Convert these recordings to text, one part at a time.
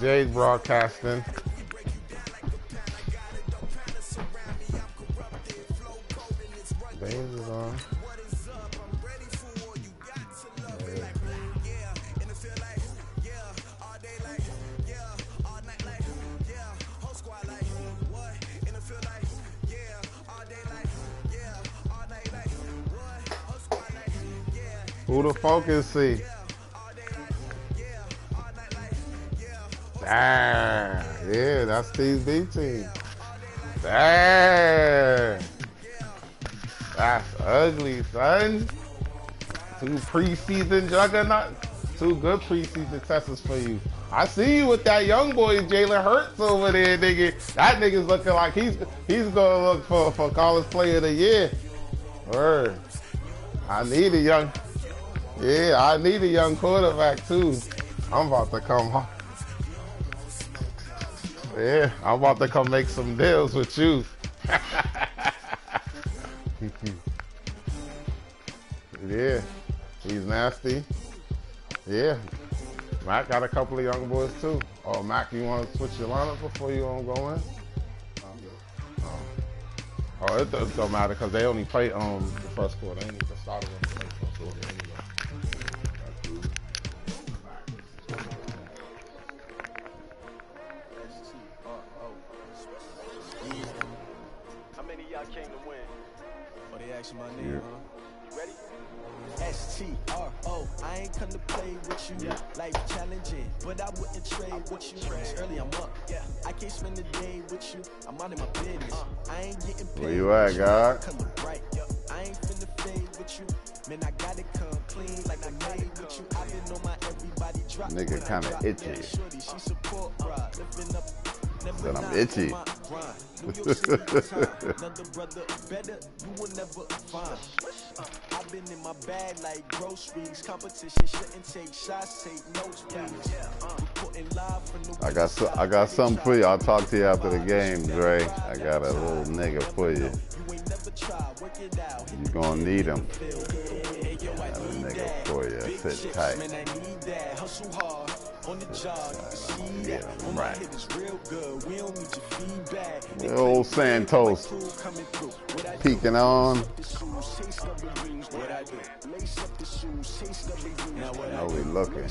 Jay's broadcasting. Baines is on. Who the focus see? Ah, yeah, that's Steve's B team. Damn. That's ugly, son. 2 preseason juggernauts. 2 good preseason successes for you. I see you with that young boy Jalen Hurts over there, nigga. That nigga's looking like he's gonna look for college player of the year. Word. I need a young quarterback too. I'm about to come. Yeah, I'm about to come make some deals with you. Yeah, he's nasty. Yeah, Mac got a couple of young boys too. Oh, Mac, you want to switch your lineup before you go in? Oh, it don't matter because they only play the first quarter. They need to start it when they play first quarter anyway. How many of y'all came to win? Oh, they asking my name, huh? You ready? S-T-R-O, I ain't come to play with you. Life challenging, but I wouldn't trade with you. Early I'm up, I can't spend the day with you. I'm out of my business. I ain't getting paid. Where you at, God? Right. I ain't finna fade with you. Man, I gotta come clean like I made with you. I've been on my everybody drop. Nigga kinda itchy. Shorty, she support, bro. Lifting up. But I'm itchy. I've been in my bag like groceries. Competition shouldn't take shots, take notes, please. I got something for you. I'll talk to you after the game, Dre. I got a little nigga for you. You gonna need him. I got a nigga for you. Sit tight. On the job, Yeah, on my right. hit is real good. We don't need your feedback. The old Santos peeking on. Now we looking.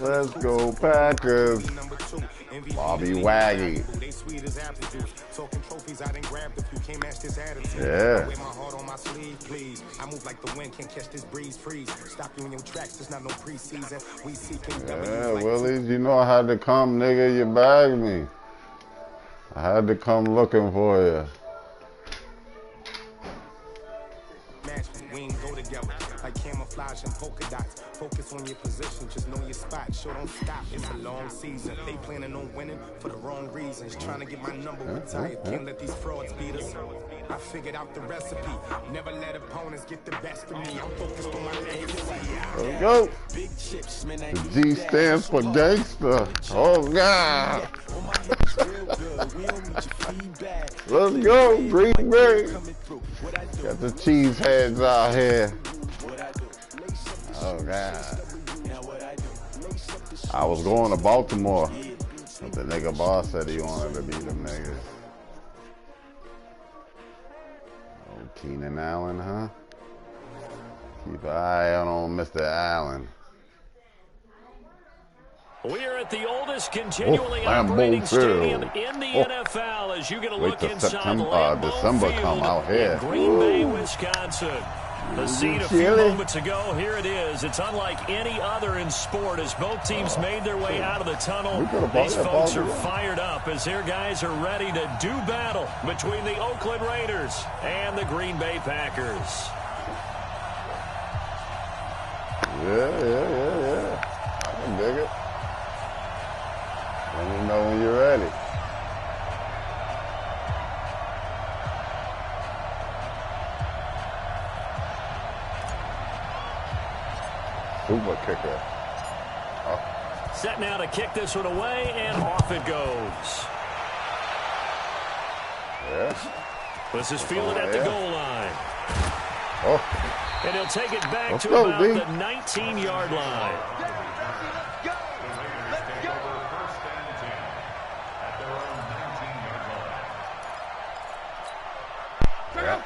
Let's go Packers. Bobby Waggy. Yeah. Yeah, Willie, you know I had to come, nigga. You bagged me. I had to come looking for you. We ain't go together like camouflage and polka dots. Focus on your position, just know your spot. Show don't stop, it's a long season. They planning on winning for the wrong reasons. Trying to get my number retired, can't let these frauds beat us. I figured out the recipe. Never let opponents get the best of me. I'm focused on my legacy. Let's go. The G stands for gangster. Oh, God. Let's go, Green Bay. Got the cheese heads out here. Oh, God. I was going to Baltimore, but the nigga boss said he wanted to beat them niggas. Oh, Keenan Allen, huh? Keep an eye out on Mr. Allen. We're at the oldest continually operating stadium in the NFL as you get a look inside December come out here. in Green Bay, Wisconsin. The scene a few moments ago, here it is. It's unlike any other in sport as both teams made their way out of the tunnel. These folks are fired up as their guys are ready to do battle between the Oakland Raiders and the Green Bay Packers. Yeah. I can dig it. Let me know when you're ready. Super kicker. Oh. Set now to kick this one away, and off it goes. Yeah. This is fielded at the goal line. And he'll take it back to about the 19-yard line. Yeah.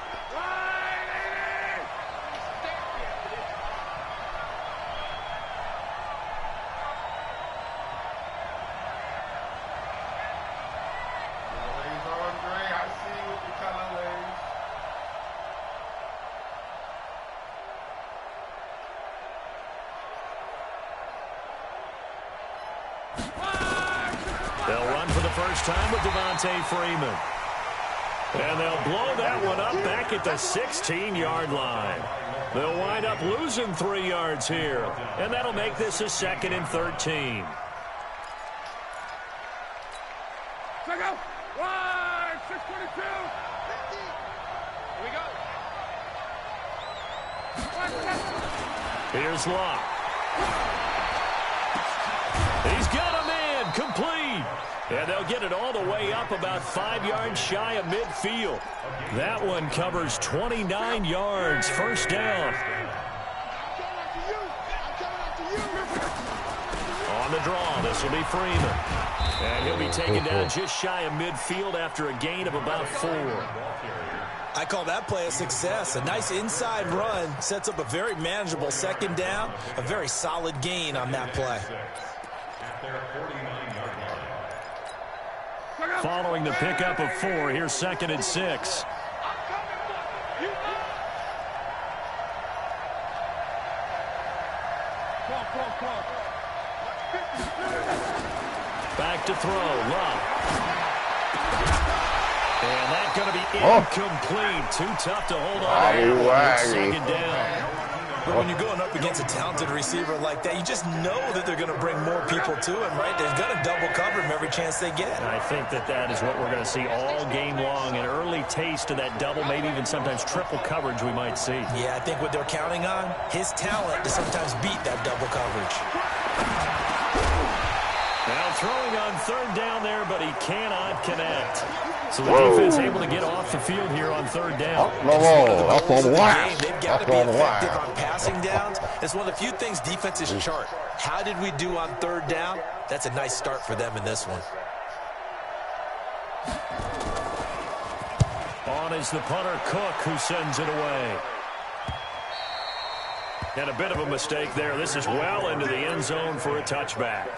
They'll run for the first time with Devontae Freeman. And they'll blow that one up back at the 16-yard line. They'll wind up losing 3 yards here. And that'll make this a 2nd and 13. Check out. 622. Here we go. Here's Locke. He's got a man complete. And they'll get it all the way up about 5 yards shy of midfield. That one covers 29 yards. First down. On the draw, this will be Freeman. And he'll be taken down just shy of midfield after a gain of about 4. I call that play a success. A nice inside run sets up a very manageable 2nd down. A very solid gain on that play. Following the pickup of 4, here's 2nd and 6. Back to throw, Love. And that's going to be incomplete. Too tough to hold on. 2nd down. But when you're going up against a talented receiver like that, you just know that they're going to bring more people to him, right? They're going to double cover him every chance they get. I think that is what we're going to see all game long. An early taste of that double, maybe even sometimes triple coverage we might see. Yeah, I think what they're counting on, his talent to sometimes beat that double coverage. Now throwing on 3rd down there, but he cannot connect. So the defense able to get off the field here on 3rd down. That's on the line. They've got to be effective on passing downs. It's one of the few things defenses chart. How did we do on 3rd down? That's a nice start for them in this one. On is the punter, Cook, who sends it away. And a bit of a mistake there. This is well into the end zone for a touchback.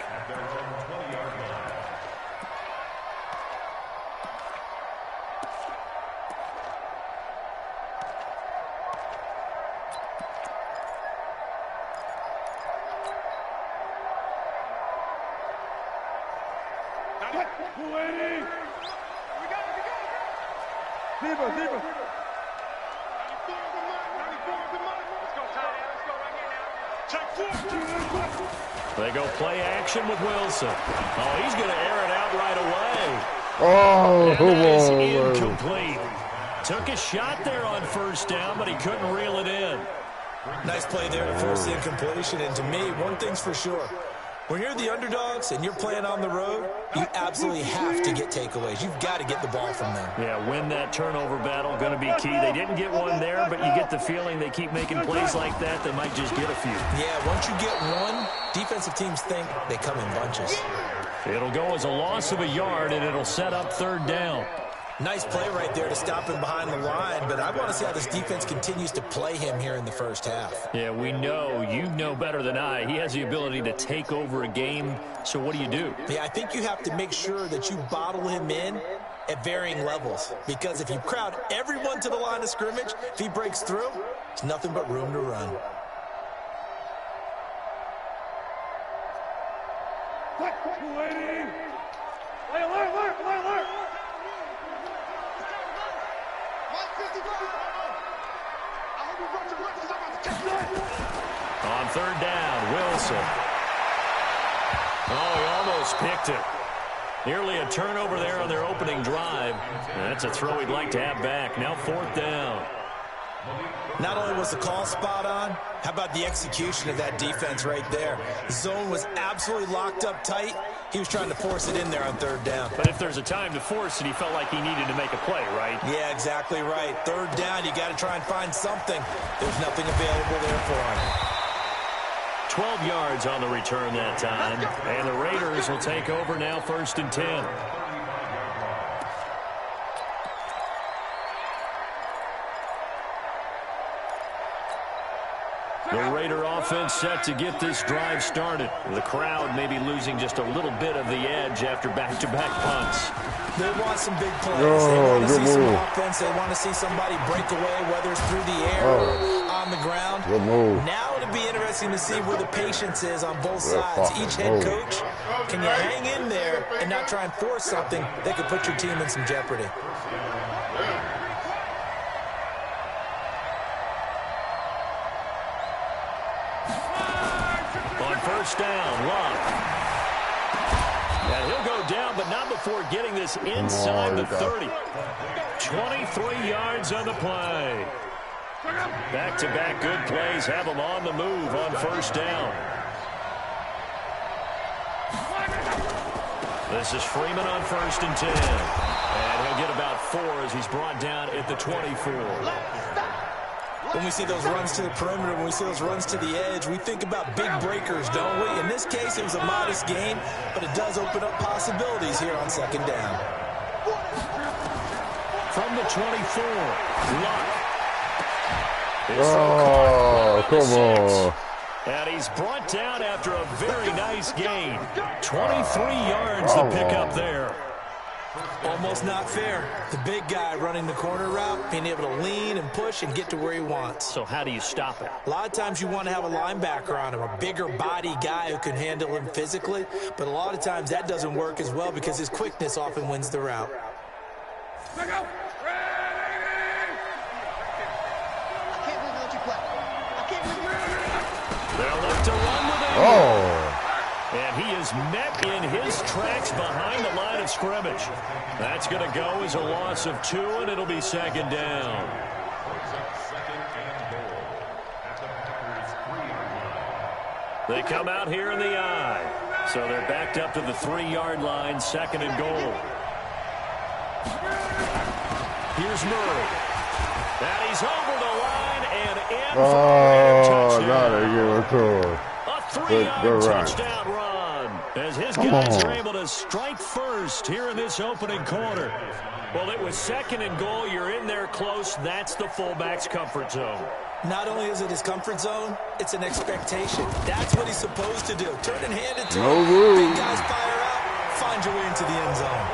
They go play action with Wilson. Oh, he's going to air it out right away. And that is incomplete. Took a shot there on 1st down, but he couldn't reel it in. Nice play there to force the incompletion. And to me, one thing's for sure. When you're the underdogs and you're playing on the road, you absolutely have to get takeaways. You've got to get the ball from them. Yeah, win that turnover battle, going to be key. They didn't get one there, but you get the feeling they keep making plays like that, they might just get a few. Yeah, once you get one, defensive teams think they come in bunches. It'll go as a loss of a yard, and it'll set up 3rd down. Nice play right there to stop him behind the line, but I want to see how this defense continues to play him here in the 1st half. Yeah, we know. You know better than I. He has the ability to take over a game, so what do you do? Yeah, I think you have to make sure that you bottle him in at varying levels, because if you crowd everyone to the line of scrimmage, if he breaks through, there's nothing but room to run. On 3rd down, Wilson. Oh, he almost picked it. Nearly a turnover there on their opening drive. That's a throw he'd like to have back. Now 4th down. Not only was the call spot on, how about the execution of that defense right there? The zone was absolutely locked up tight. He was trying to force it in there on third down. But if there's a time to force it, he felt like he needed to make a play, right? Yeah, exactly right. Third down, you got to try and find something. There's nothing available there for him. 12 yards on the return that time. And the Raiders will take over now, 1st and 10. The Raider offense set to get this drive started. The crowd may be losing just a little bit of the edge after back-to-back punts. They want some big plays. They want to see some offense. They want to see somebody break away, whether it's through the air or on the ground. Now it'll be interesting to see where the patience is on both sides. Each head coach, can you hang in there and not try and force something that could put your team in some jeopardy? First down, Love. And he'll go down, but not before getting this inside the 30. 23 yards on the play. Back-to-back good plays have him on the move on first down. This is Freeman on 1st and 10. And he'll get about 4 as he's brought down at the 24. When we see those runs to the perimeter, when we see those runs to the edge, we think about big breakers, don't we? In this case, it was a modest gain, but it does open up possibilities here on 2nd down. From the 24, Luck. Come on. And he's brought down after a very nice gain. 23 yards to pick up there. Almost not fair. The big guy running the corner route, being able to lean and push and get to where he wants. So how do you stop it? A lot of times you want to have a linebacker on him, a bigger body guy who can handle him physically, but a lot of times that doesn't work as well because his quickness often wins the route. They'll look to run with him. And he is met in his tracks behind the line of scrimmage. That's going to go as a loss of 2, and it'll be 2nd down. They come out here in the I. So they're backed up to the 3-yard line, 2nd and goal. Here's Murray. And he's over the line and in for a touchdown. A 3-yard touchdown run as his guys are able to strike first here in this opening quarter. Well, it was 2nd and goal. You're in there close. That's the fullback's comfort zone. Not only is it his comfort zone, it's an expectation. That's what he's supposed to do. Turn and hand it to him. Big guys fire out. Find your way into the end zone.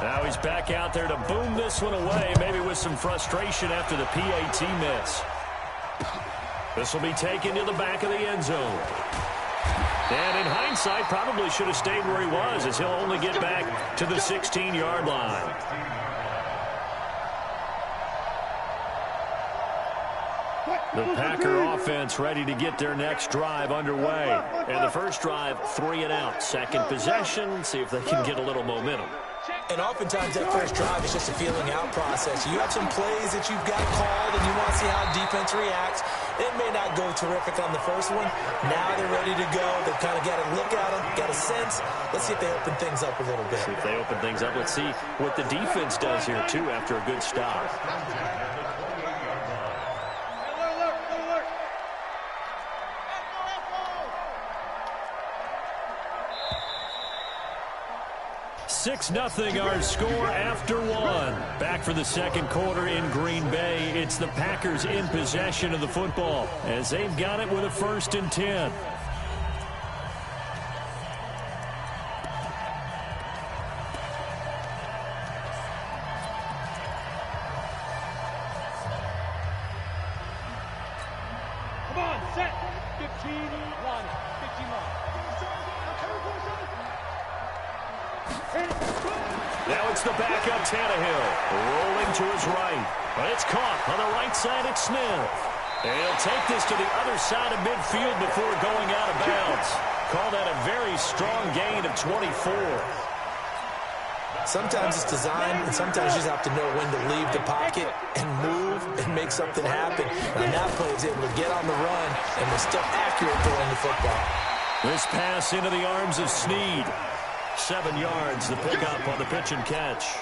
Now he's back out there to boom this one away, maybe with some frustration after the PAT miss. This will be taken to the back of the end zone. And in hindsight, probably should have stayed where he was, as he'll only get back to the 16-yard line. The Packer offense ready to get their next drive underway. And the first drive, 3 and out. Second possession, see if they can get a little momentum. And oftentimes that first drive is just a feeling out process. You have some plays that you've got called and you want to see how defense reacts. It may not go terrific on the first one. Now they're ready to go. They've kind of got a look at them, got a sense. Let's see if they open things up a little bit. See if they open things up. Let's see what the defense does here, too, after a good stop. Six 0 our score after 1. Back for the second quarter in Green Bay. It's the Packers in possession of the football as they've got it with a 1st and 10. Come on, set. 15-1. 15-1. Now it's the backup Tannehill, rolling to his right. But it's caught on the right side at Smith. And he'll take this to the other side of midfield before going out of bounds. Call that a very strong gain of 24. Sometimes it's design, and sometimes you just have to know when to leave the pocket and move and make something happen. And that play is able to get on the run and was still accurate throwing the football. This pass into the arms of Snead. 7 yards, the pickup on the pitch and catch.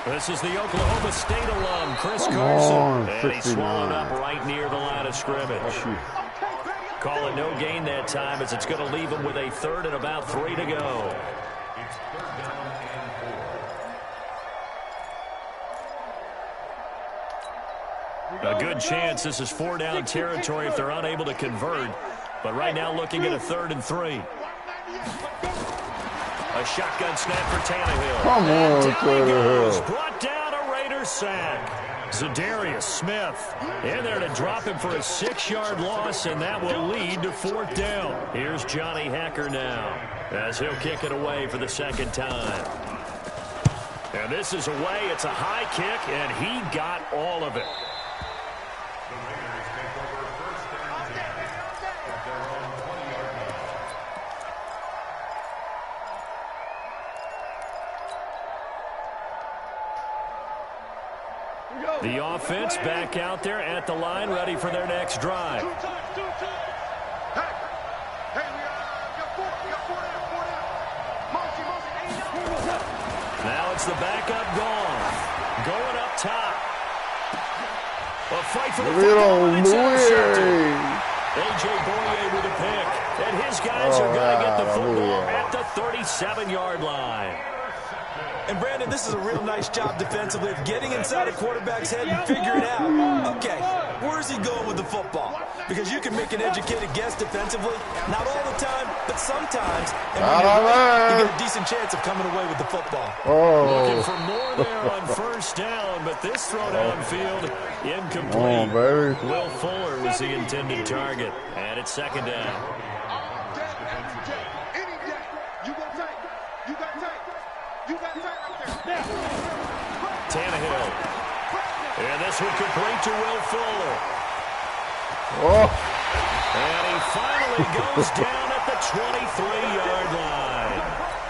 This is the Oklahoma State alum, Chris Carson. And he's swallowed up right near the line of scrimmage. Call it no gain that time as it's going to leave him with a 3rd and about 3 to go. A good chance this is 4-down territory if they're unable to convert. But right now looking at a 3rd and 3. A shotgun snap for Tannehill. Come on, Tannehill. Brought down a Raiders sack. Zadarius Smith in there to drop him for a 6-yard loss, and that will lead to 4th down. Here's Johnny Hecker now as he'll kick it away for the 2nd time. And this is away. It's a high kick, and he got all of it. The offense back out there at the line, ready for their next drive. Now it's the backup gone. Going up top. A fight for the football. It's intercepted. A.J. Boye with a pick. And his guys are going to get the football at the 37-yard line. And, Brandon, this is a real nice job defensively of getting inside a quarterback's head and figuring out, okay, where's he going with the football? Because you can make an educated guess defensively, not all the time, but sometimes. And when you're right, you get a decent chance of coming away with the football. Looking for more there on 1st down, but this throw downfield incomplete. Will Fuller was the intended target, and it's 2nd down. Tannehill. And this one complete to Will Fuller. And he finally goes down at the 23-yard line.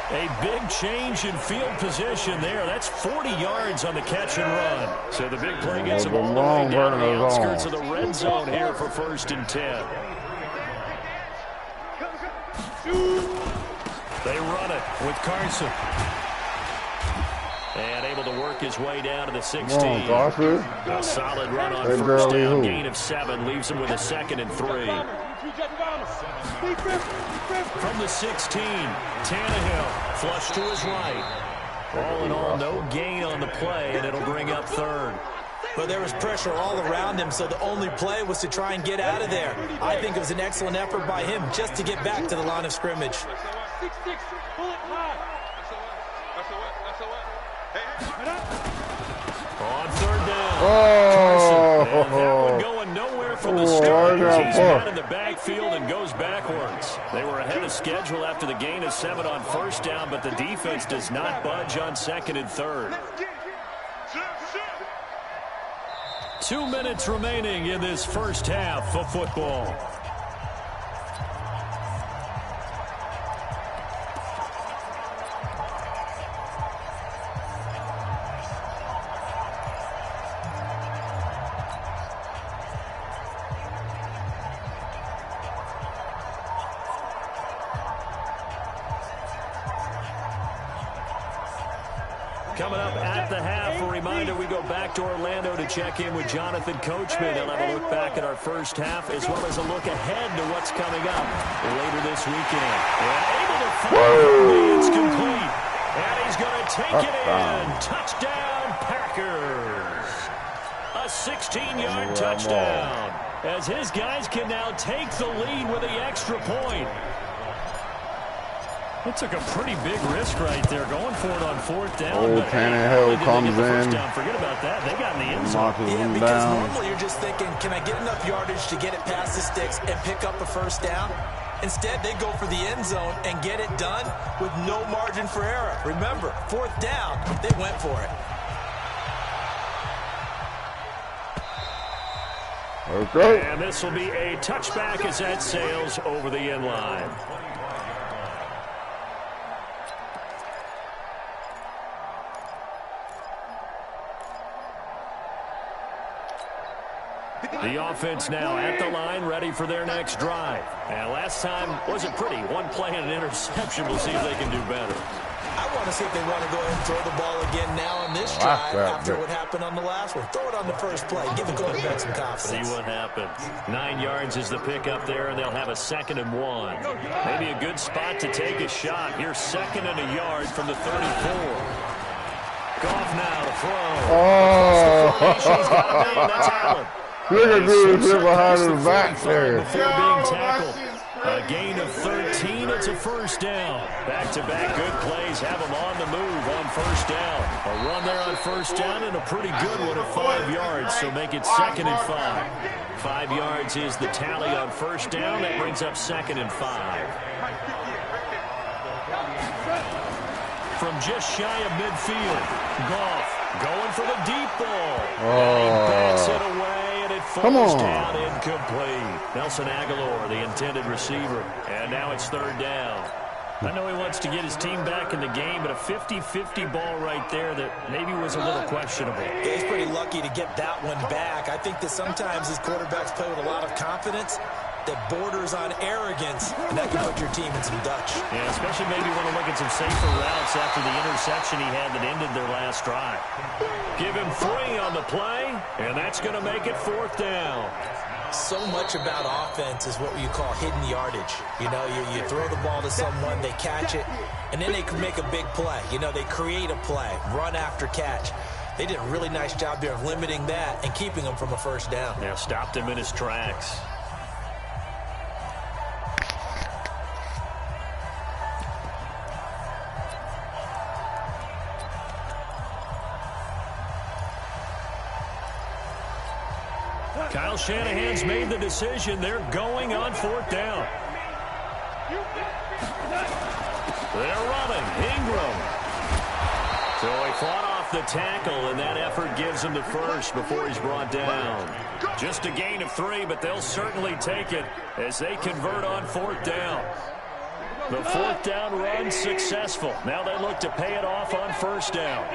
A big change in field position there. That's 40 yards on the catch and run. So the big play gets him all the way down to the outskirts of the red zone here for 1st and 10. They run it with Carson. And able to work his way down to the 16. A solid run on 1st down, gain of 7, leaves him with a 2nd and 3. From the 16, Tannehill, flush to his right. All in all, no gain on the play, and it'll bring up 3rd. But there was pressure all around him, so the only play was to try and get out of there. I think it was an excellent effort by him just to get back to the line of scrimmage. 6-6, pull it high. On 3rd down, Carson. And that one going nowhere from the start. He's out in the backfield and goes backwards. They were ahead of schedule after the gain of 7 on 1st down, but the defense does not budge on 2nd and 3rd. 2 minutes remaining in this 1st half of football. Coming up at the half, a reminder, we go back to Orlando to check in with Jonathan Coachman. He'll have a look back at our 1st half as well as a look ahead to what's coming up later this weekend. And able to fire, it's complete. And he's going to take it in. Touchdown, Packers. A 16-yard touchdown as his guys can now take the lead with the extra point. It took a pretty big risk right there, going for it on 4th down. Tannehill comes in. Forget about that. They got in the end zone. Yeah, because normally you're just thinking, can I get enough yardage to get it past the sticks and pick up a 1st down? Instead, they go for the end zone and get it done with no margin for error. Remember, 4th down, they went for it. Okay. And this will be a touchback as that sails over the end line. The offense now at the line, ready for their next drive. And last time wasn't pretty. One play and an interception. We'll see if they can do better. I want to see if they want to go ahead and throw the ball again now on this drive after what happened on the last one. Throw it on the first play. Give the quarterback some confidence. See what happens. 9 yards is the pickup there, and they'll have a 2nd and 1. Maybe a good spot to take a shot. Here's 2nd and a yard from the 34. Goff now to throw. Oh. He's got a man. That's Allen. Look at this behind his back there. Before being tackled. A gain of 13. It's a first down. Back-to-back good plays have them on the move on first down. A run there on first down and a pretty good one at 5 yards, so make it 2nd and 5. 5 yards is the tally on first down. That brings up 2nd and 5. From just shy of midfield, Goff going for the deep ball. And he backs it away. Falls down, incomplete. Nelson Aguilar, the intended receiver. And now it's 3rd down. I know he wants to get his team back in the game, but a 50-50 ball right there that maybe was a little questionable. Yeah, he's pretty lucky to get that one back. I think that sometimes his quarterbacks play with a lot of confidence that borders on arrogance, and that can put your team in some Dutch. Yeah, especially maybe want to look at some safer routes after the interception he had that ended their last drive. Give him 3 on the play, and that's going to make it 4th down. So much about offense is what you call hidden yardage. You know, you throw the ball to someone, they catch it, and then they can make a big play. You know, they create a play, run after catch. They did a really nice job there of limiting that and keeping him from a first down. Yeah, stopped him in his tracks. Kyle Shanahan's made the decision. They're going on 4th down. They're running. Ingram. So he fought off the tackle, and that effort gives him the first before he's brought down. Just a gain of 3, but they'll certainly take it as they convert on 4th down. The 4th down run successful. Now they look to pay it off on 1st down.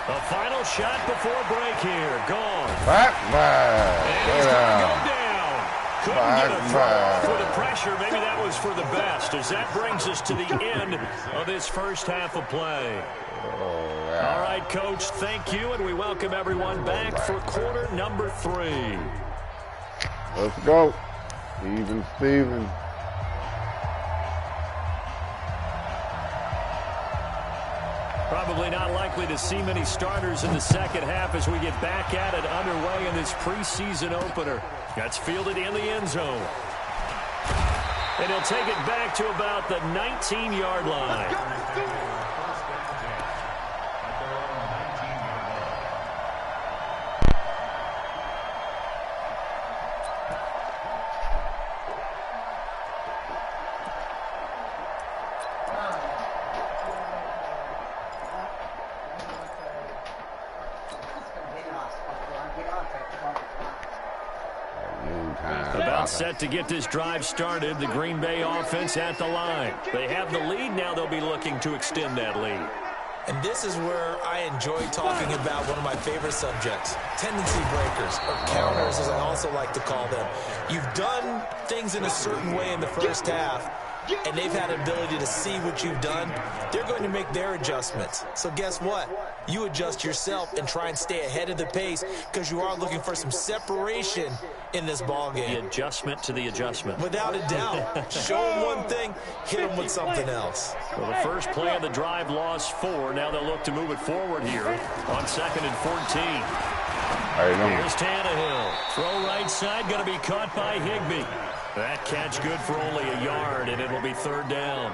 A final shot before break here. Gone. Back. And he's going to go down. Couldn't get a throw for the pressure. Maybe that was for the best, as that brings us to the end of this first half of play. All right, Coach, thank you, and we welcome everyone back for quarter number 3. Let's go. Even Steven. Probably not likely to see many starters in the second half as we get back at it underway in this preseason opener. That's fielded in the end zone. And he'll take it back to about the 19-yard line. Set to get this drive started. The Green Bay offense at the line. They have the lead. Now they'll be looking to extend that lead. And this is where I enjoy talking about one of my favorite subjects, tendency breakers, or counters, as I also like to call them. You've done things in a certain way in the first half, and they've had an ability to see what you've done. They're going to make their adjustments. So guess what? You adjust yourself and try and stay ahead of the pace because you are looking for some separation in this ball game. The adjustment to the adjustment. Without a doubt. Show them one thing, hit them with something else. Well, the first play of the drive lost 4. Now they'll look to move it forward here on 2nd and 14. Here's Tannehill. Throw right side, going to be caught by Higbee. That catch good for only a yard, and it'll be 3rd down.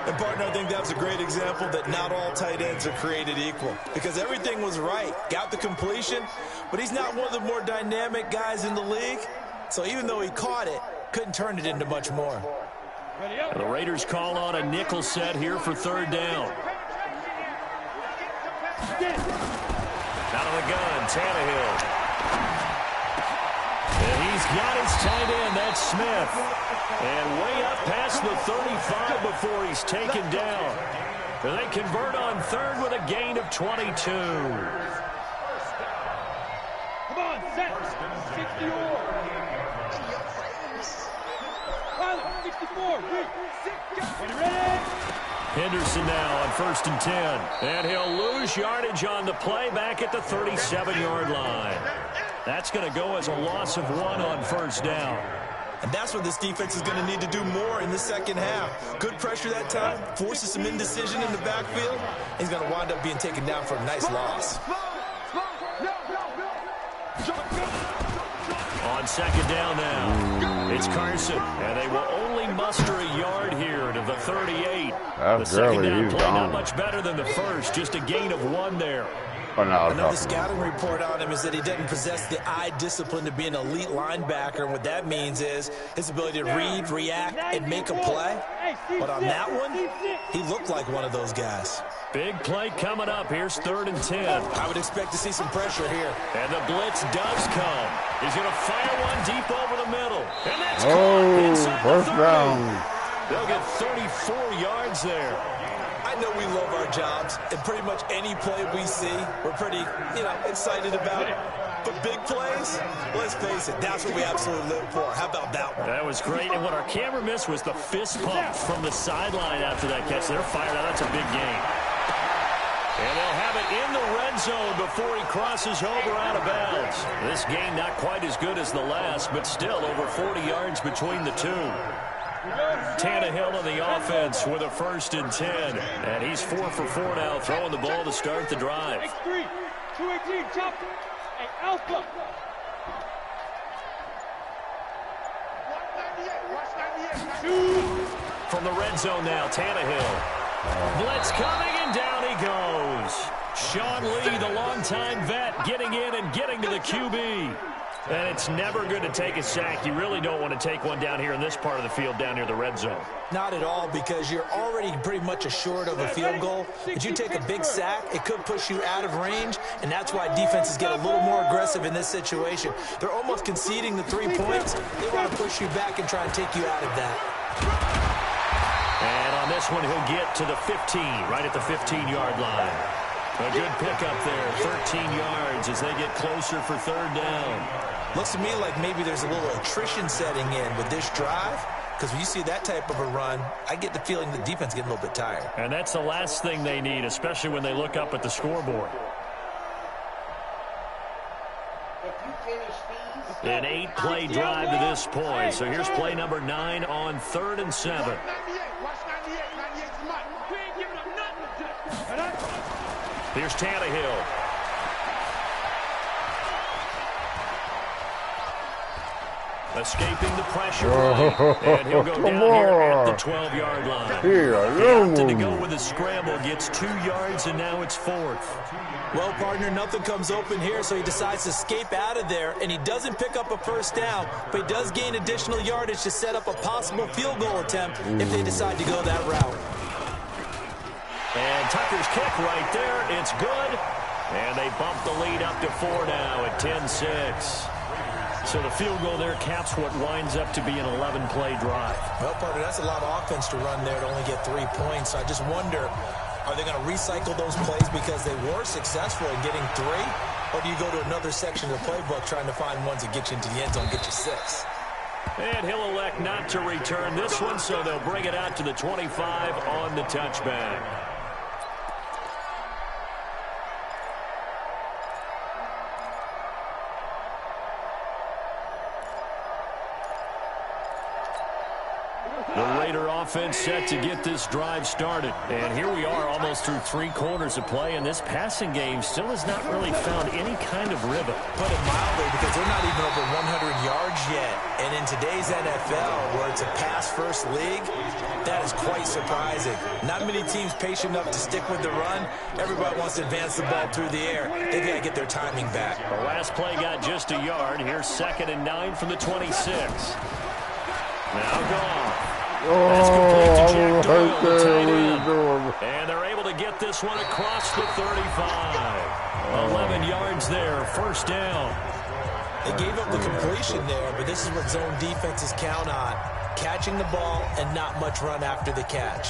And, partner, I think that's a great example that not all tight ends are created equal because everything was right. Got the completion, but he's not one of the more dynamic guys in the league. So even though he caught it, couldn't turn it into much more. And the Raiders call on a nickel set here for 3rd down. Out of the gun, Tannehill. And he's got his tight end, that's Smith. And way up past the 35 before he's taken down. And they convert on third with a gain of 22. Come on, set. 60 or. Pilot, 64. When you're ready. Henderson now on 1st and 10. And he'll lose yardage on the play back at the 37-yard line. That's going to go as a loss of 1 on 1st down. And that's what this defense is going to need to do more in the second half. Good pressure that time, forces some indecision in the backfield. He's going to wind up being taken down for a nice loss. On 2nd down now, it's Carson, and they will only muster a yard here to the 38. The second down play not much better than the first, just a gain of 1 there. Another scouting report on him is that he doesn't possess the eye discipline to be an elite linebacker. And what that means is his ability to read, react, and make a play. But on that one, he looked like one of those guys. Big play coming up. Here's 3rd and 10. I would expect to see some pressure here. And the blitz does come. He's going to fire one deep over the middle. And that's caught inside the 30. Down. They'll get 34 yards there. I know we love our jobs, and pretty much any play we see, we're pretty, excited about it. But big plays, let's face it, that's what we absolutely live for. How about that one? That was great, and what our camera missed was the fist pump from the sideline after that catch. They're fired out. That's a big gain. And they'll have it in the red zone before he crosses over out of bounds. This game not quite as good as the last, but still over 40 yards between the two. Tannehill on the offense with a 1st and 10. And he's 4 for 4 now, throwing the ball to start the drive. X3, 218, chop, and Alpha. From the red zone now, Tannehill. Blitz coming, and down he goes. Sean Lee, the longtime vet, getting in and getting to the QB. And it's never good to take a sack. You really don't want to take one down here in this part of the field, down near the red zone. Not at all, because you're already pretty much assured of a field goal. But you take a big sack, it could push you out of range, and that's why defenses get a little more aggressive in this situation. They're almost conceding the 3 points. They want to push you back and try and take you out of that. And on this one, he'll get to the 15, right at the 15-yard line. A good pickup there, 13 yards as they get closer for 3rd down. Looks to me like maybe there's a little attrition setting in with this drive, because when you see that type of a run, I get the feeling the defense is getting a little bit tired. And that's the last thing they need, especially when they look up at the scoreboard. An 8-play drive to this point. So here's play number 9 on 3rd and 7. Here's Tannehill. Escaping the pressure play. And he'll go down here at the 12-yard line. He opted to go with a scramble, gets 2 yards, and now it's 4th. Well, partner, nothing comes open here, so he decides to escape out of there, and he doesn't pick up a 1st down, but he does gain additional yardage to set up a possible field goal attempt if they decide to go that route. And Tucker's kick right there. It's good. And they bump the lead up to 4 now at 10-6. So the field goal there caps what winds up to be an 11-play drive. Well, partner, that's a lot of offense to run there to only get 3 points. I just wonder, are they going to recycle those plays because they were successful in getting 3? Or do you go to another section of the playbook trying to find ones that get you into the end zone, get you 6? And he'll elect not to return this one, so they'll bring it out to the 25 on the touchback. The Raider offense set to get this drive started. And here we are almost through 3 quarters of play, and this passing game still has not really found any kind of rhythm. Put it mildly, because they're not even over 100 yards yet. And in today's NFL, where it's a pass-first league, that is quite surprising. Not many teams patient enough to stick with the run. Everybody wants to advance the ball through the air. They've got to get their timing back. The last play got just a yard. Here's 2nd and 9 from the 26. Now gone. That's complete to Jack Doyle, the tight end. And they're able to get get this one across the 35. 11 yards there, first down. They gave up the completion there, but this is what zone defenses count on. Catching the ball and not much run after the catch.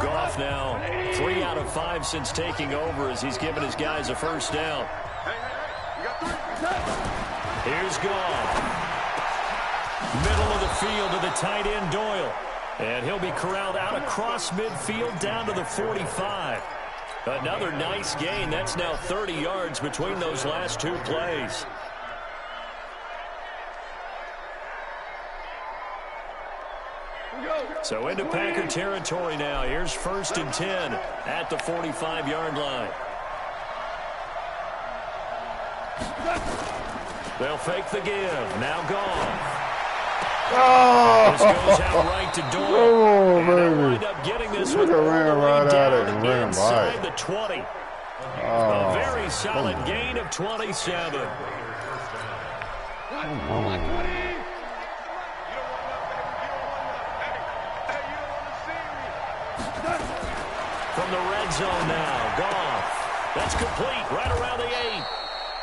Goff now 3 out of 5 since taking over as he's given his guys a first down. Here's Goff. Middle of the field to the tight end Doyle. And he'll be corralled out across midfield down to the 45. Another nice gain. That's now 30 yards between those last 2 plays. So into Packer territory now. Here's 1st and 10 at the 45-yard line. They'll fake the give. Now Goff. Oh! This goes out right to Doyle. Oh, and baby. they'll wind up getting this one ran right at it and ran by inside it. the 20. Oh, A very solid gain of 27. From the red zone now, Goff. That's complete right around the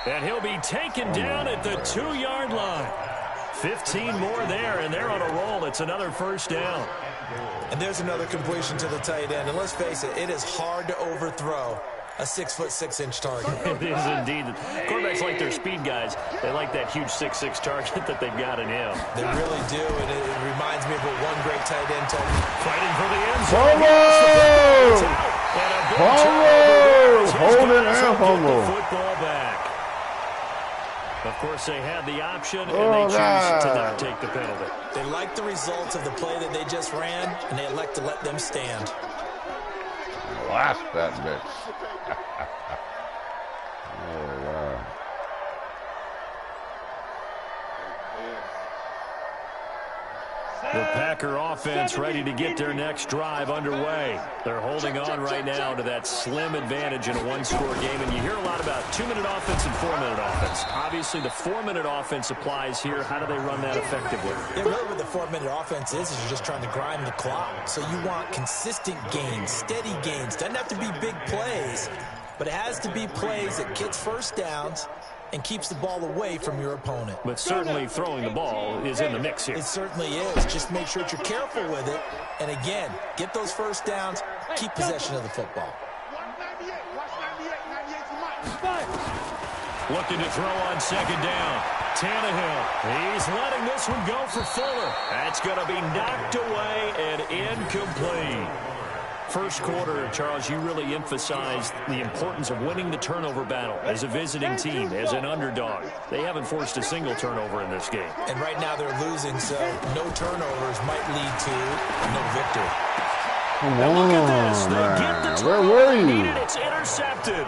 8. And he'll be taken down at the 2-yard line. 15 more there, and they're on a roll. It's another first down. And there's another completion to the tight end. And let's face it, it is hard to overthrow a 6'6" target. It is indeed. Quarterbacks like their speed guys. They like that huge 6'6" target that they've got in him. They really do, and it reminds me of what one great tight end told me. Fighting for the end zone. Hold it and fumble. Football back. Of course, they had the option, and they choose to not take the penalty. They like the results of the play that they just ran, and they elect to let them stand. Blast that bitch. Oh, God. The Packer offense ready to get their next drive underway. They're holding on right now to that slim advantage in a one-score game. And you hear a lot about 2-minute offense and 4-minute offense. Obviously, the 4-minute offense applies here. How do they run that effectively? Yeah, really what the 4-minute offense is you're just trying to grind the clock. So you want consistent gains, steady gains. Doesn't have to be big plays, but it has to be plays that gets first downs and keeps the ball away from your opponent. But certainly throwing the ball is in the mix here. It certainly is. Just make sure that you're careful with it. And again, get those first downs, keep possession of the football. Looking to throw on second down. Tannehill. He's letting this one go for Fuller. That's going to be knocked away and incomplete. First quarter, Charles, you really emphasized the importance of winning the turnover battle as a visiting team, as an underdog. They haven't forced a single turnover in this game. And right now they're losing, so no turnovers might lead to no victory. Come now look on, at this. They get the man. Where were you? Needed. It's intercepted.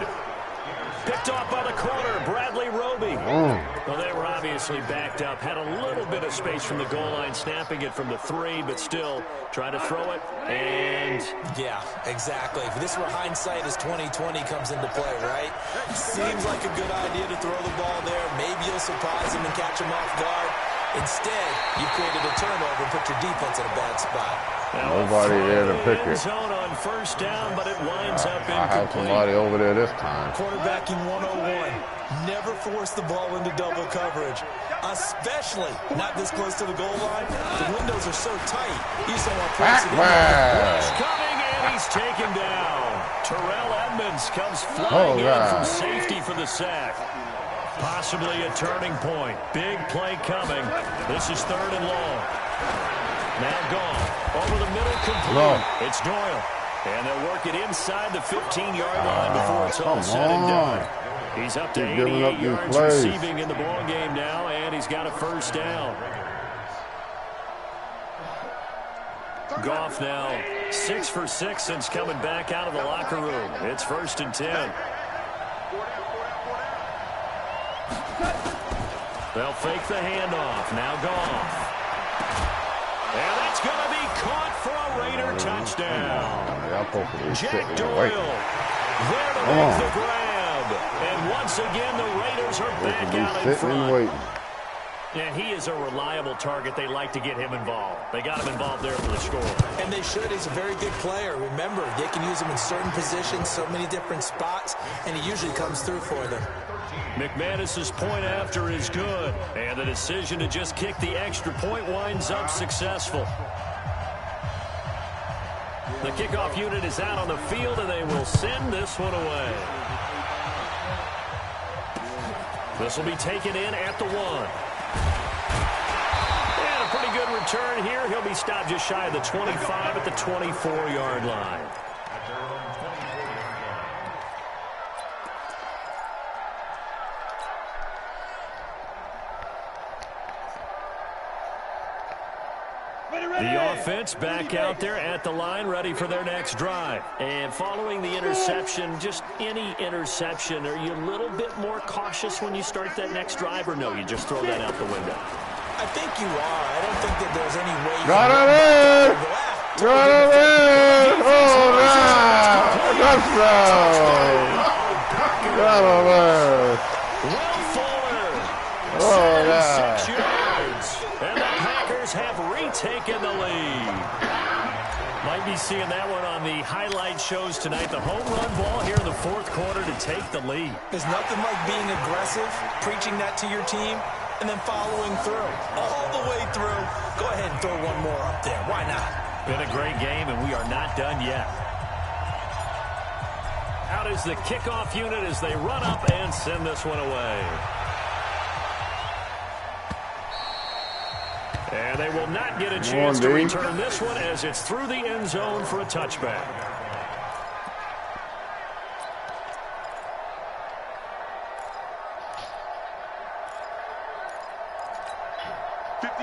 Picked off by the corner, Bradley Roby. Well, they were obviously backed up. Had a little bit of space from the goal line, snapping it from the 3, but still trying to throw it. And yeah, exactly. This is where hindsight is 20/20 comes into play, right? Seems like a good idea to throw the ball there. Maybe you'll surprise him and catch him off guard. Instead, you created a turnover and put your defense in a bad spot. Nobody there to pick it. Zone on first down, but it winds up incomplete. I have somebody over there this time. Quarterbacking 101. Never force the ball into double coverage, especially not this close to the goal line. The windows are so tight. You just don't want to force it in there. He's coming, and he's taken down. Terrell Edmonds comes flying in from safety for the sack. Possibly a turning point. Big play coming. This is 3rd and long. Now gone. Over the middle, complete. It's Doyle. And they'll work it inside the 15-yard line before it's all said and done. He's up to 88 yards receiving in the ball game now, and he's got a first down. Goff now 6 for 6 since coming back out of the locker room. It's 1st and 10. They'll fake the handoff. Now Goff. And that's going to be caught for a Raider touchdown. Jack Doyle there to make the grab. And once again, the Raiders are back out in front. And he is a reliable target. They like to get him involved. They got him involved there for the score. And they should. He's a very good player. Remember, they can use him in certain positions, so many different spots, and he usually comes through for them. McManus's point after is good. And the decision to just kick the extra point winds up successful. The kickoff unit is out on the field, and they will send this one away. This will be taken in at the 1. And a pretty good return here. He'll be stopped just shy of the 25 at the 24-yard line. The offense back out there at the line, ready for their next drive. And following the interception, just any interception, are you a little bit more cautious when you start that next drive, or no, you just throw that out the window? I think you are. I don't think that there's any way. Got it in! Got it in! Oh, yeah! Touchdown! Got it in! Will Fuller. Oh, yeah. 6 yards. And the Packers have retaken the lead. Might be seeing that one on the highlight shows tonight. The home run ball here in the 4th quarter to take the lead. There's nothing like being aggressive, preaching that to your team, and then following through. All the way through. Go ahead and throw one more up there. Why not? Been a great game, and we are not done yet. Out is the kickoff unit as they run up and send this one away. And they will not get a chance to return this one as it's through the end zone for a touchback.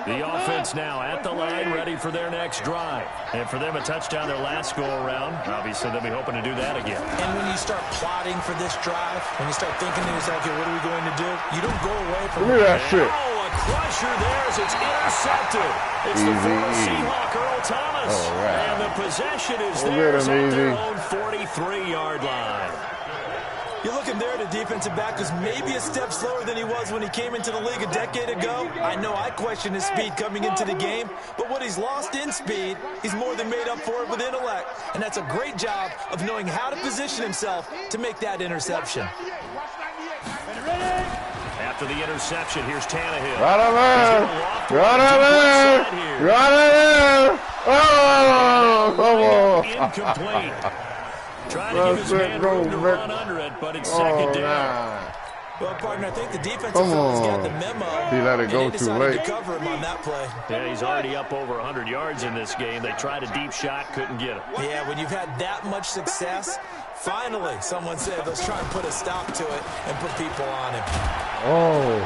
The offense now at the line, ready for their next drive. And for them, a touchdown their last go-around. Obviously, they'll be hoping to do that again. And when you start plotting for this drive, when you start thinking to yourself, okay, what are we going to do? You don't go away from Look at that shit. Oh, a crusher there as it's intercepted. It's the former Seahawk, Earl Thomas. Right. And the possession is theirs at their own 43-yard line. You're looking there at a defensive back who's maybe a step slower than he was when he came into the league a decade ago. I know I questioned his speed coming into the game, but what he's lost in speed, he's more than made up for it with intellect. And that's a great job of knowing how to position himself to make that interception. After the interception, here's Tannehill. Right over there. Right over there. Right over there. Oh, come on. Incomplete. Trying to give his man room to run under it, but it's second down. Well, partner, I think the defensive fellas got the memo. He let it go too late. To cover him on that play. Yeah, he's already up over 100 yards in this game. They tried a deep shot, couldn't get it. Yeah, when you've had that much success, finally, someone said, let's try and put a stop to it and put people on him. Oh.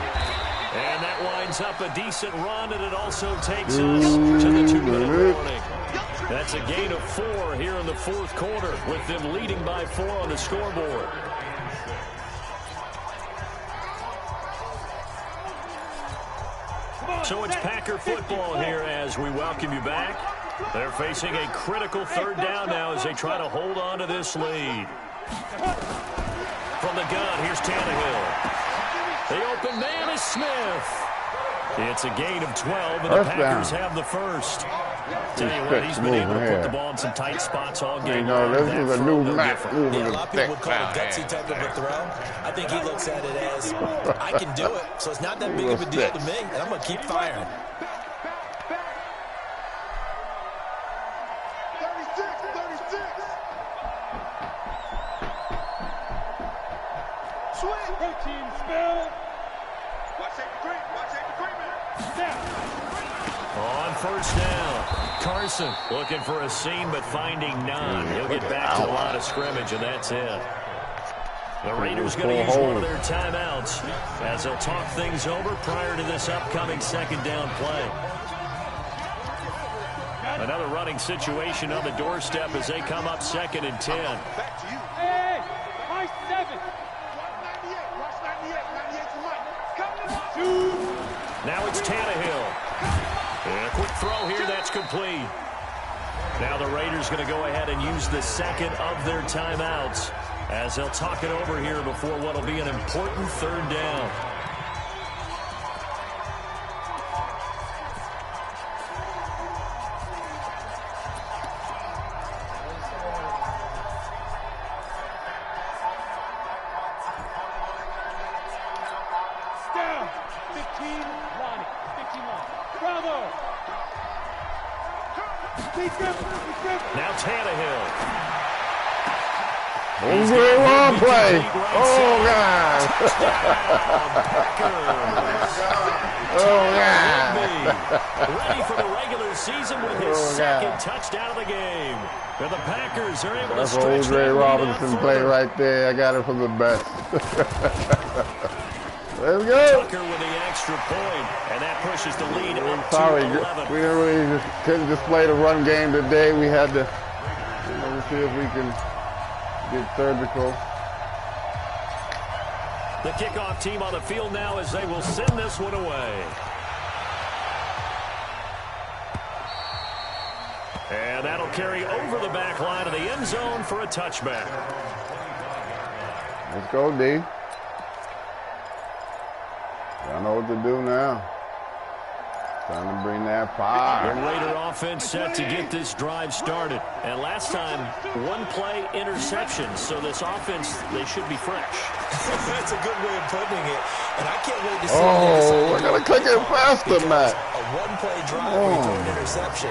And that winds up a decent run, and it also takes us to the 2-minute warning. That's a gain of 4 here in the 4th quarter, with them leading by 4 on the scoreboard. So it's Packer football here as we welcome you back. They're facing a critical 3rd down now as they try to hold on to this lead. From the gun, here's Tannehill. The open man is Smith. It's a gain of 12, and the Packers have the first. Tell you what, he's been able to put the ball in some tight spots all game. This is a new match. Yeah, a lot of people would call it a gutsy type of a throw. I think he looks at it as, I can do it, so it's not that big of a deal to me, and I'm going to keep firing. On first down, Carson looking for a seam but finding none. He'll get back to the line of scrimmage, and that's it. The Raiders going to use one of their timeouts as they'll talk things over prior to this upcoming 2nd down play. Another running situation on the doorstep as they come up 2nd and 10. Hey, my 7. Now it's Tannehill. And a quick throw here, that's complete. Now the Raiders going to go ahead and use the 2nd of their timeouts as they'll talk it over here before what will be an important 3rd down. Now Tannehill. Wrong play. Oh, God. Oh, God. Ready for the regular season with his second touchdown of the game. And the Packers are able to stretch that lead Robinson out play further. right there. I got it from the best. Let's go. Tucker with the extra point, and that pushes the lead up Sorry, to 11. we couldn't display the run game today. We had to see if we can get surgical. The kickoff team on the field now as they will send this one away. And that'll carry over the back line of the end zone for a touchback. Let's go, D. I know what to do now. Trying to bring that fire. The Raider offense set to get this drive started. And last time, one play interception. So this offense, they should be fresh. That's a good way of putting it. And I can't wait to see we're going to click it faster, Matt. A one-play drive with an interception.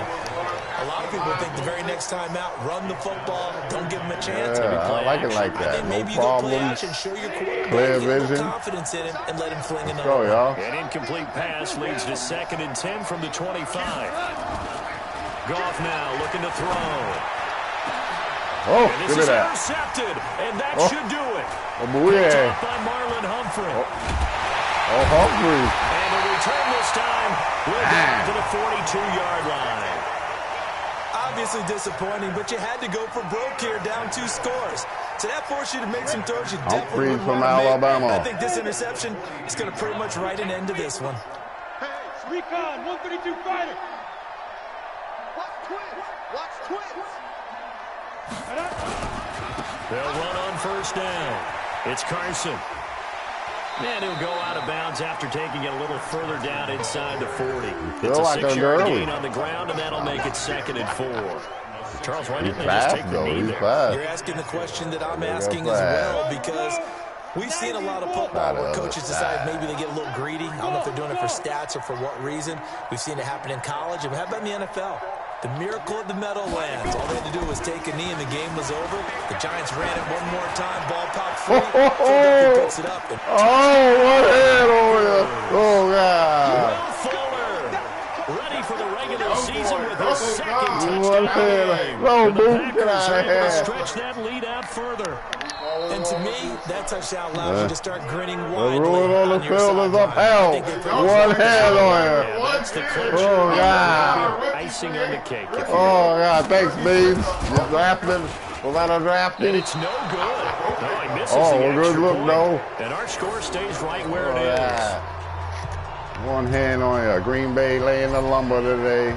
A lot of people think the very next time out, run the football, don't give them a chance. Yeah, I like it like that. No problems. Show your quarterback, Clear get a little vision. confidence in him, and let him fling Let's another. go, y'all. An incomplete pass leads to 2nd and 10 from the 25. Goff now looking to throw. Oh, And this look is at that. intercepted, and that should do it. Oh, boy. Picked off by Marlon Humphrey. Oh, Humphrey. And the return this time will get to the 42-yard line. Obviously disappointing, but you had to go for broke here, down 2 scores. So that forced you to make some throws you definitely Humphrey would from want to make. Alabama. I think this interception is going to pretty much write an end to this one. Hey, Recon, 132 fighter. Watch twins. They'll run on 1st down. It's Carson. And he'll go out of bounds after taking it a little further down inside the 40. It's a 6-yard gain on the ground, and that'll make it 2nd and 4. Charles, why didn't they just take the knee there? You're asking the question that I'm asking as well, because we've seen a lot of football where coaches decide maybe they get a little greedy. I don't know if they're doing it for stats or for what reason. We've seen it happen in college. And how about in the NFL? The miracle of the Meadowlands. All they had to do was take a knee and the game was over. The Giants ran it one more time. Ball popped free. Philadelphia picks it up. And what head over there? Oh, God. Will Fuller, ready for the regular season with his 2nd touchdown. No, And the dude, get Packers out are of able to here. stretch that lead out further. And to me, that touchdown allows you to start grinning widely. The rule on the your field is sideline. upheld. One hand on Yeah, here. that's the clincher. Oh, God. Icing on the cake, if you Oh, God. Thanks, Beans. You're drafting. Was that a And drafting? it's no good. No, he misses Oh, the good extra look, point. no. And our score stays right where it Yeah. One hand on you. Green Bay laying the lumber today. is.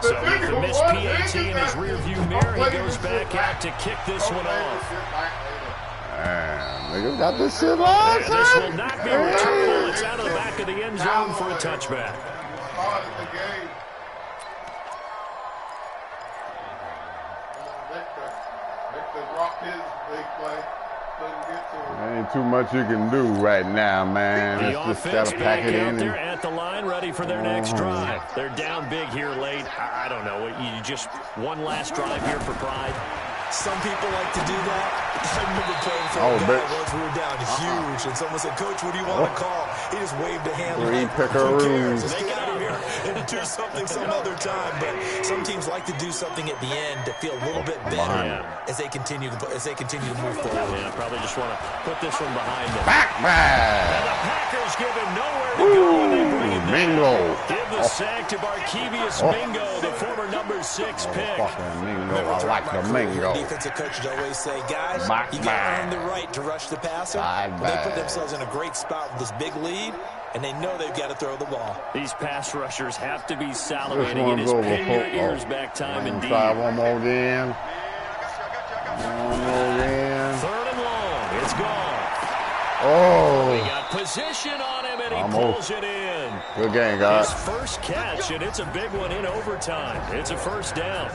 So with the missed PAT in his rearview mirror, he goes back out to kick this one off. Man, niggas got this shit live, And this will not be returnable. It's out of the back of the end zone for a touchback. Ain't too much you can do right now, man. The Just offense gotta pack back it out in. there at the line, ready for their next drive. They're down big here late. I don't know. You just one last drive here for pride. Some people like to do that. I remember playing for a guy once we were down huge, and someone said, "Coach, what do you want to call?" He just waved a hand. Three Like, who pickaroos. cares? Let's get out of here and do something some other time. But some teams like to do something at the end to feel a little bit better as they continue to move forward. Yeah, probably just want to put this one behind them. Back And man. the Packers give him nowhere to go when they bring him down. Mingo. Give the sack to Barkevius Mingo, the former number 6 pick. Fucking Mingo. I like the Mingo. Defensive coaches always say, guys, Back you got to man. earn the right to rush the passer. Back Well, they put man. themselves in a great spot with this big lead, and they know they've got to throw the ball. These pass rushers have to be This salivating. It one's is over. pin your ears back time indeed. Try one more again. One more again. 3rd and long. It's gone. Oh, He got position on him, and he pulls it in. Good game, guys. His first catch, and it's a big one in overtime. It's a first down.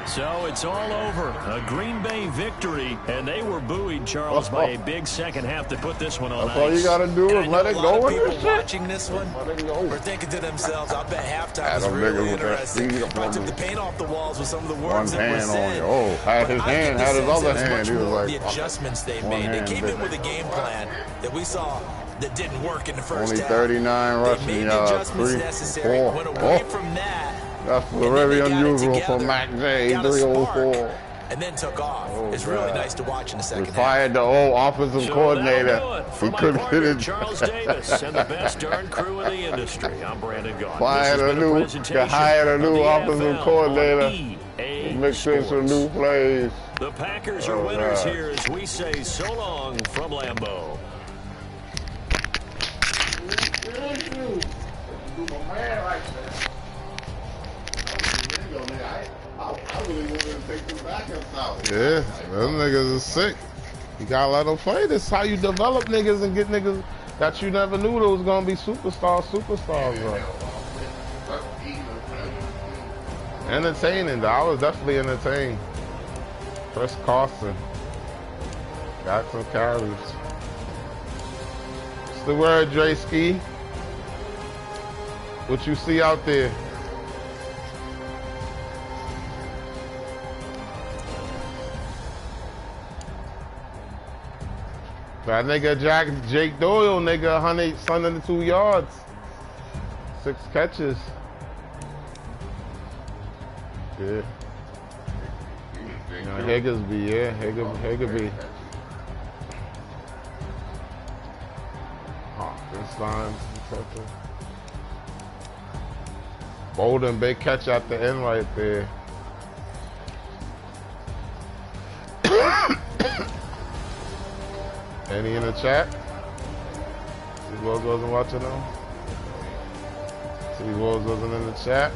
So it's all over. A Green Bay victory, and they were buoyed, Charles, by a big second half to put this one on ice. All you got to do is let it go. People watching this one are thinking to themselves, I bet halftime was really interesting. I took the paint off the walls with some of the words that were said. Had his hand, had his other hand. He was like, the adjustments they made. They came in with a game plan that we saw that didn't work in the first half. Only 39 rushing yards, 3, 4. Went away from that. That's very unusual for Mac J, 304. And then took off. It's really nice to watch in the second half. Fired the old offensive coordinator. He couldn't get it. Charles Davis and the best darn crew in the industry. I'm Brandon Gaudin. Hired a new offensive coordinator. Mix in some new plays. The Packers are winners here as we say so long from Lambeau. Yeah, them niggas is sick. You gotta let them play. This is how you develop niggas and get niggas that you never knew that was gonna be superstars, bro. Entertaining, though. I was definitely entertained. Chris Carson got some carries. What's the word, Dre Ski? What you see out there? That nigga Jake Doyle, nigga, 102 yards. 6 catches. Yeah. Higginsby, yeah. Higginsby. This line. Bolden, big catch at the end right there. Any in the chat? See Wolves wasn't watching them? See Wolves wasn't in the chat?